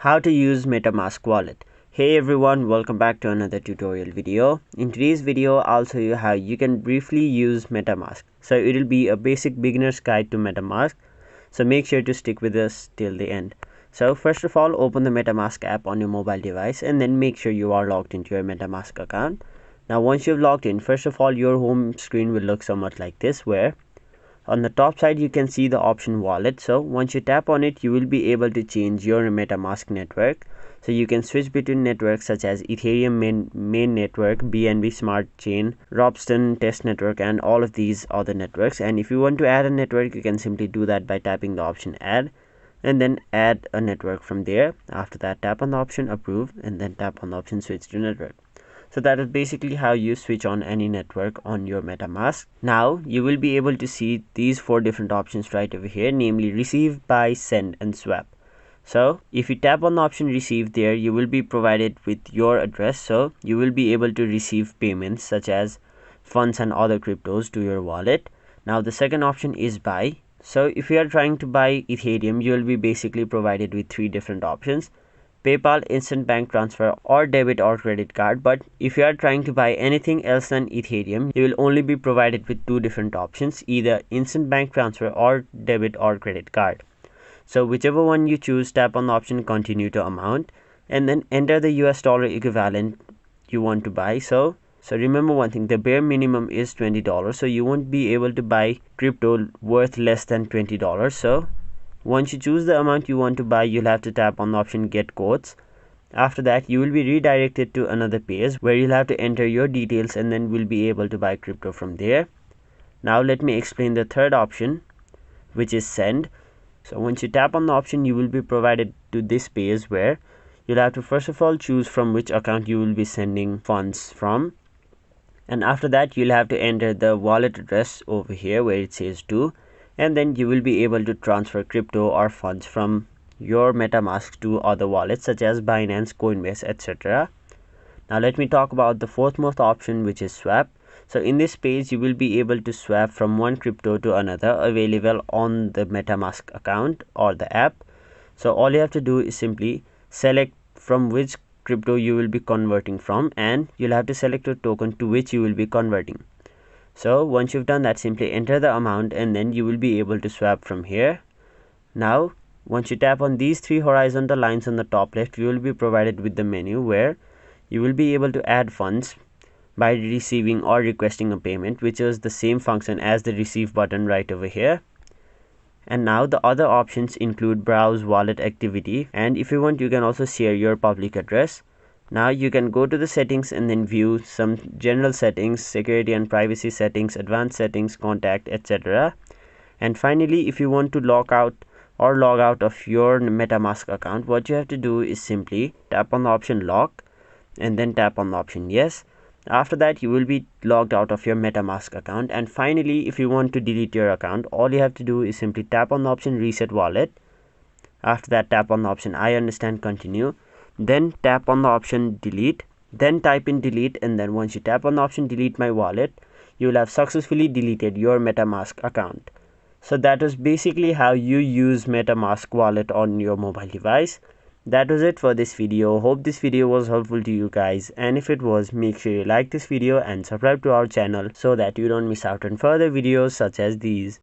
How to use MetaMask wallet. Hey everyone, welcome back to another tutorial video. In today's video, I'll show you how you can briefly use MetaMask. So it'll be a basic beginner's guide to MetaMask. So make sure to stick with us till the end. So first of all, open the MetaMask app on your mobile device and then make sure you are logged into your MetaMask account. Now once you've logged in, first of all, your home screen will look somewhat like this, where on the top side you can see the option wallet. So once you tap on it, you will be able to change your MetaMask network. So you can switch between networks such as Ethereum main network, BNB Smart Chain, Ropsten test network, and all of these other networks. And if you want to add a network, you can simply do that by tapping the option add and then add a network from there. After that, tap on the option approve and then tap on the option switch to network. So that is basically how you switch on any network on your MetaMask. Now you will be able to see these 4 different options right over here, namely receive, buy, send, and swap. So if you tap on the option receive there, you will be provided with your address. So you will be able to receive payments such as funds and other cryptos to your wallet. Now the second option is buy. So if you are trying to buy Ethereum, you will be basically provided with 3 different options: PayPal, instant bank transfer, or debit or credit card. But if you are trying to buy anything else than Ethereum, you will only be provided with 2 different options, either instant bank transfer or debit or credit card. So whichever one you choose, tap on the option continue to amount and then enter the US dollar equivalent you want to buy. So remember one thing, the bare minimum is $20, so you won't be able to buy crypto worth less than $20. So once you choose the amount you want to buy, you'll have to tap on the option get quotes. After that, you will be redirected to another page where you'll have to enter your details and then we'll be able to buy crypto from there. Now let me explain the third option, which is send. So once you tap on the option, you will be provided to this page where you'll have to first of all choose from which account you will be sending funds from. And after that, you'll have to enter the wallet address over here where it says to, and then you will be able to transfer crypto or funds from your MetaMask to other wallets such as Binance, Coinbase, etc. Now let me talk about the fourth most option, which is swap. So in this page, you will be able to swap from one crypto to another available on the MetaMask account or the app. So all you have to do is simply select from which crypto you will be converting from, and you'll have to select a token to which you will be converting. So once you've done that, simply enter the amount and then you will be able to swap from here. Now once you tap on these 3 horizontal lines on the top left, you will be provided with the menu where you will be able to add funds by receiving or requesting a payment, which is the same function as the receive button right over here. And now the other options include browse wallet activity, and if you want, you can also share your public address. Now you can go to the settings and then view some general settings, security and privacy settings, advanced settings, contact, etc. And finally, if you want to log out of your MetaMask account, what you have to do is simply tap on the option lock and then tap on the option yes. After that, you will be logged out of your MetaMask account. And finally, if you want to delete your account, all you have to do is simply tap on the option reset wallet. After that, tap on the option I understand, continue. Then tap on the option delete, then type in delete, and then once you tap on the option delete my wallet, you will have successfully deleted your MetaMask account. So that is basically how you use MetaMask wallet on your mobile device. That was it for this video. Hope this video was helpful to you guys, and if it was, make sure you like this video and subscribe to our channel so that you don't miss out on further videos such as these.